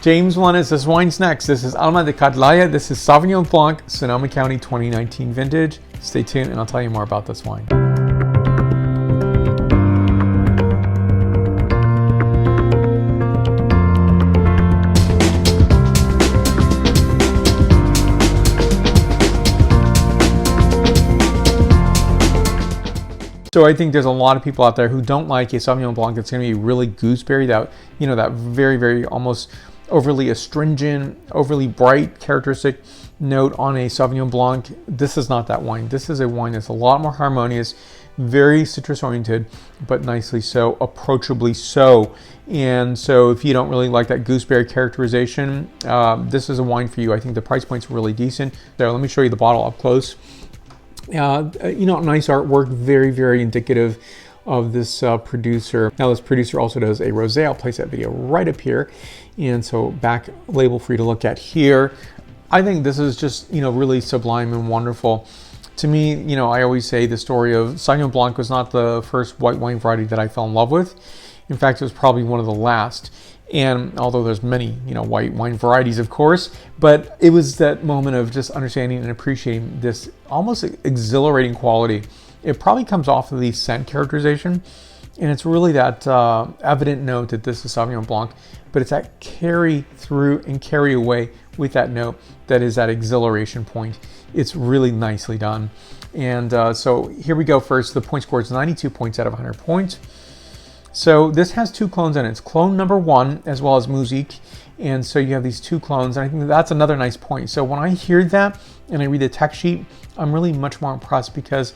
James Lennis, this wine's next. This is Alma de Cattleya. This is Sauvignon Blanc, Sonoma County 2019 vintage. Stay tuned and I'll tell you more about this wine. So I think there's a lot of people out there who don't like a Sauvignon Blanc that's going to be really gooseberry, that, you know, that very, very almost overly astringent, overly bright characteristic note on a Sauvignon Blanc. This is not that wine. This is a wine that's a lot more harmonious, very citrus oriented, but nicely so, approachably so. And so if you don't really like that gooseberry characterization, this is a wine for you. I think the price point's really decent. So let me show you the bottle up close. You know, nice artwork, very, very indicative of this producer. Now this producer also does a rosé. I'll place that video right up here. And so back label for you to look at here. I think this is just, you know, really sublime and wonderful. To me, you know, I always say the story of Sauvignon Blanc was not the first white wine variety that I fell in love with. In fact, it was probably one of the last. And although there's many, you know, white wine varieties, of course, but it was that moment of just understanding and appreciating this almost exhilarating quality. It probably comes off of the scent characterization, and it's really that evident note that this is Sauvignon Blanc, but it's that carry through and carry away with that note that is that exhilaration point. It's really nicely done. And so here we go first. The point score is 92 points out of 100 points. So this has two clones in it. It's clone number 1 as well as Musique. And so you have these two clones, and I think that's another nice point. So when I hear that and I read the text sheet, I'm really much more impressed because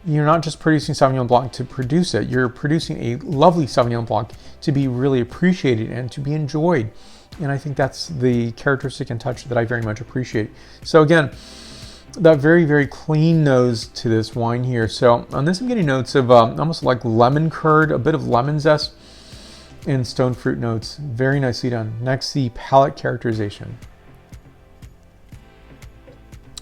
you're not just producing Sauvignon Blanc to produce it. You're producing a lovely Sauvignon Blanc to be really appreciated and to be enjoyed. And I think that's the characteristic and touch that I very much appreciate. So again, that very, very clean nose to this wine here. So on this, I'm getting notes of almost like lemon curd, a bit of lemon zest, and stone fruit notes. Very nicely done. Next, the palate characterization.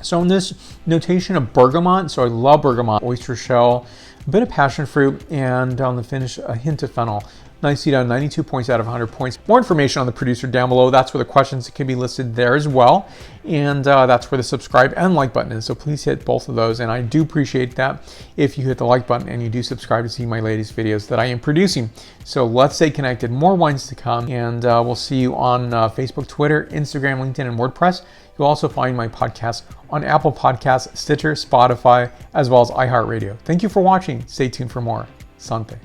So in this notation of bergamot, so I love bergamot, oyster shell, a bit of passion fruit, and on the finish, a hint of fennel. Nicely done, 92 points out of 100 points. More information on the producer down below. That's where the questions can be listed there as well. And that's where the subscribe and like button is. So please hit both of those. And I do appreciate that if you hit the like button and you do subscribe to see my latest videos that I am producing. So let's stay connected. More wines to come. And we'll see you on Facebook, Twitter, Instagram, LinkedIn, and WordPress. You'll also find my podcast on Apple Podcasts, Stitcher, Spotify, as well as iHeartRadio. Thank you for watching. Stay tuned for more. Santé.